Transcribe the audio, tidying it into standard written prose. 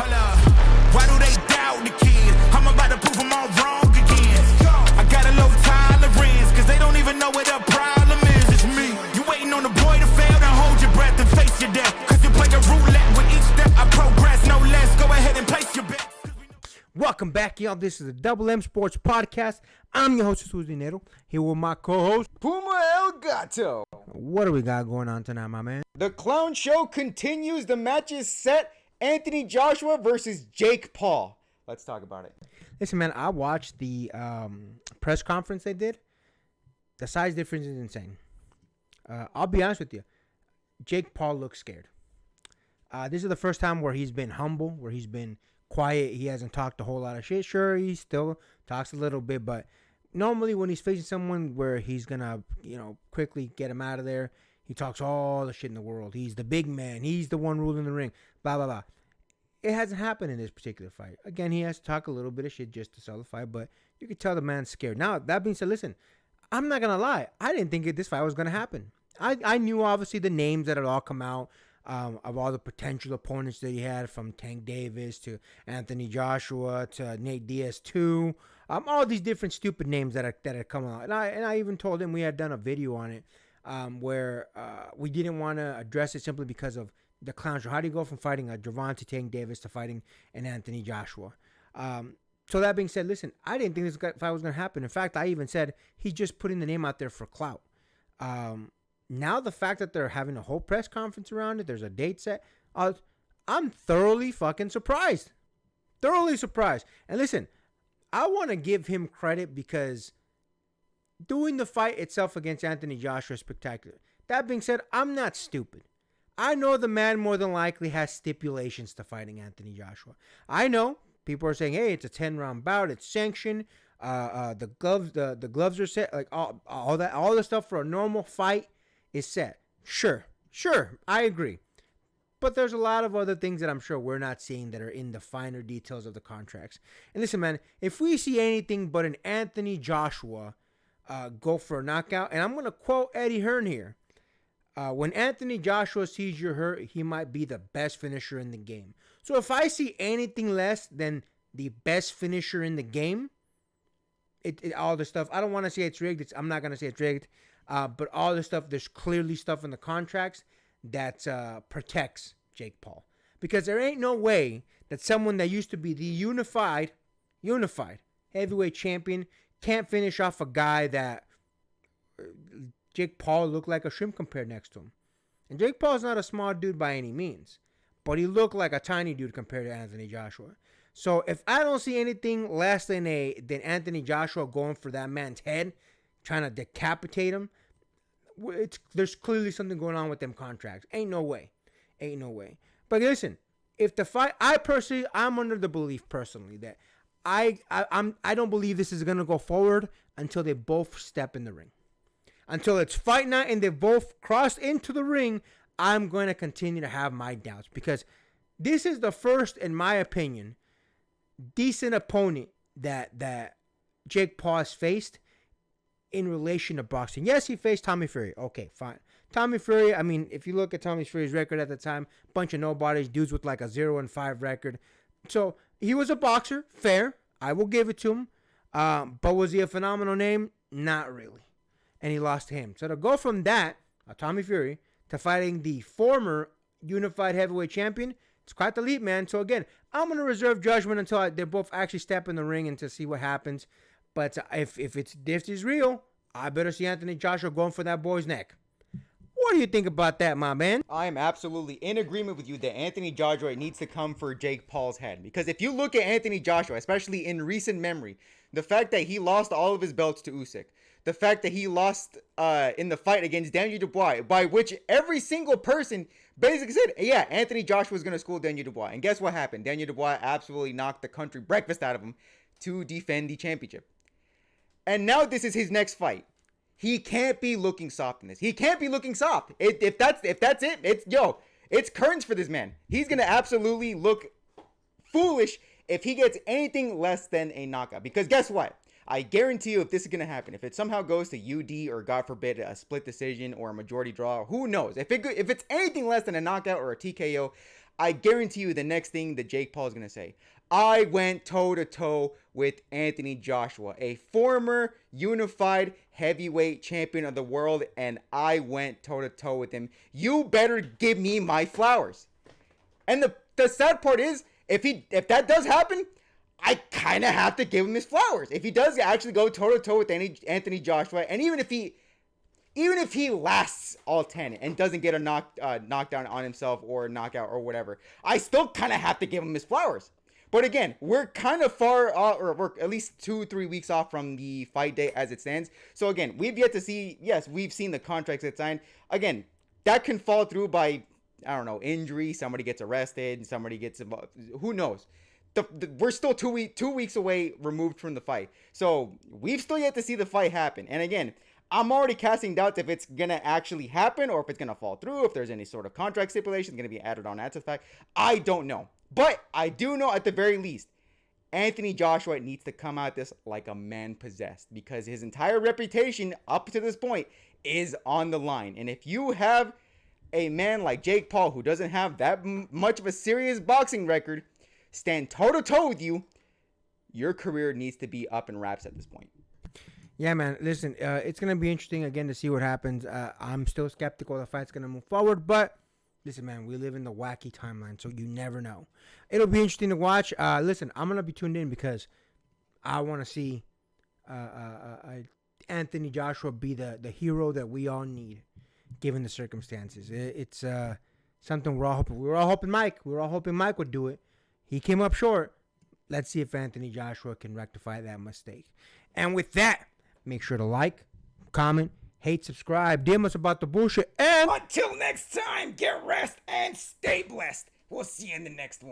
Hold up. Why do they doubt the kid? I'm about to prove them all wrong again. I got a low tolerance, cause they don't even know what the problem is. It's me. You waiting on the boy to fail, then hold your breath and face your death. Cause you play a roulette with each step. I progress, no less. Go ahead and place your bet. Welcome back, y'all. This is the Double M Sports Podcast. I'm your host, Jesus Dinero, here with my co-host, Puma El Gato. What do we got going on tonight, my man? The clown show continues. The match is set. Anthony Joshua versus Jake Paul. Let's talk about it. Listen, man, I watched the press conference they did. The size difference is insane. I'll be honest with you. Jake Paul looks scared. This is the first time where he's been humble, where he's been quiet. He hasn't talked a whole lot of shit. Sure, he still talks a little bit, but normally when he's facing someone where he's gonna, quickly get him out of there, he talks all the shit in the world. He's the big man. He's the one ruling the ring. Blah, blah, blah. It hasn't happened in this particular fight. Again, he has to talk a little bit of shit just to sell the fight, but you can tell the man's scared. Now, that being said, listen, I'm not going to lie. I didn't think this fight was going to happen. I knew, obviously, the names that had all come out of all the potential opponents that he had, from Tank Davis to Anthony Joshua to Nate Diaz too. All these different stupid names that had come out. And I even told him we had done a video on it where we didn't want to address it simply because of the clown show. How do you go from fighting a Gervonta Tank Davis to fighting an Anthony Joshua? So that being said, listen, I didn't think this fight was going to happen. In fact, I even said he's just putting the name out there for clout. Now the fact that they're having a whole press conference around it, there's a date set, I'm thoroughly fucking surprised. Thoroughly surprised. And listen, I want to give him credit because doing the fight itself against Anthony Joshua is spectacular. That being said, I'm not stupid. I know the man more than likely has stipulations to fighting Anthony Joshua. I know people are saying, "Hey, it's a 10-round bout. It's sanctioned. The gloves are set. Like all the stuff for a normal fight is set." Sure, I agree. But there's a lot of other things that I'm sure we're not seeing that are in the finer details of the contracts. And listen, man, if we see anything but an Anthony Joshua go for a knockout, and I'm going to quote Eddie Hearn here. When Anthony Joshua sees you're hurt, he might be the best finisher in the game. So if I see anything less than the best finisher in the game, all the stuff, I don't want to say it's rigged. I'm not going to say it's rigged. But all the stuff, there's clearly stuff in the contracts that protects Jake Paul. Because there ain't no way that someone that used to be the unified heavyweight champion can't finish off a guy that Jake Paul looked like a shrimp compared next to him. And Jake Paul's not a small dude by any means, but he looked like a tiny dude compared to Anthony Joshua. So if I don't see anything less than Anthony Joshua going for that man's head, trying to decapitate him, there's clearly something going on with them contracts. Ain't no way. But listen, if the fight, I'm under the belief personally that I don't believe this is gonna go forward until they both step in the ring. Until it's fight night and they've both crossed into the ring, I'm going to continue to have my doubts. Because this is the first, in my opinion, decent opponent that Jake Paul has faced in relation to boxing. Yes, he faced Tommy Fury. Okay, fine. Tommy Fury, I mean, if you look at Tommy Fury's record at the time, bunch of nobodies, dudes with like a 0-5 record. So he was a boxer, fair. I will give it to him. But was he a phenomenal name? Not really. And he lost to him. So to go from that, Tommy Fury, to fighting the former unified heavyweight champion, it's quite the leap, man. So again, I'm going to reserve judgment until they both actually step in the ring and to see what happens. But if this is real, I better see Anthony Joshua going for that boy's neck. What do you think about that, my man? I am absolutely in agreement with you that Anthony Joshua needs to come for Jake Paul's head. Because if you look at Anthony Joshua, especially in recent memory, the fact that he lost all of his belts to Usyk, the fact that he lost in the fight against Daniel Dubois, by which every single person basically said, yeah, Anthony Joshua was going to school Daniel Dubois. And guess what happened? Daniel Dubois absolutely knocked the country breakfast out of him to defend the championship. And now this is his next fight. He can't be looking soft in this. He can't be looking soft. If that's it, it's curtains for this man. He's going to absolutely look foolish if he gets anything less than a knockout. Because guess what? I guarantee you if this is going to happen, if it somehow goes to UD or God forbid a split decision or a majority draw, who knows? If it's anything less than a knockout or a TKO, I guarantee you the next thing that Jake Paul is going to say, I went toe-to-toe with Anthony Joshua, a former unified heavyweight champion of the world, and I went toe-to-toe with him. You better give me my flowers. And the sad part is, if that does happen, I kind of have to give him his flowers. If he does actually go toe-to-toe with Anthony Joshua, and even if he lasts all 10 and doesn't get a knockdown on himself or a knockout or whatever, I still kind of have to give him his flowers. But again, we're kind of far off, or we're at least 2-3 weeks off from the fight day as it stands. So again, we've yet to see, yes, we've seen the contracts that signed. Again, that can fall through by, I don't know, injury, somebody gets arrested, somebody gets involved, who knows? We're still 2 weeks away removed from the fight. So we've still yet to see the fight happen. And again, I'm already casting doubts if it's going to actually happen or if it's going to fall through, if there's any sort of contract stipulation going to be added on after the fact. I don't know. But I do know at the very least, Anthony Joshua needs to come out this like a man possessed, because his entire reputation up to this point is on the line. And if you have a man like Jake Paul, who doesn't have that much of a serious boxing record, stand toe-to-toe with you, your career needs to be up in wraps at this point. Yeah, man. Listen, it's going to be interesting, again, to see what happens. I'm still skeptical the fight's going to move forward, but listen, man, we live in the wacky timeline, so you never know. It'll be interesting to watch. Listen, I'm going to be tuned in because I want to see Anthony Joshua be the hero that we all need, given the circumstances. It's something we're all hoping. We were all hoping Mike would do it. He came up short. Let's see if Anthony Joshua can rectify that mistake. And with that, make sure to like, comment, hate, subscribe, DM us about the bullshit, and until next time, get rest and stay blessed. We'll see you in the next one.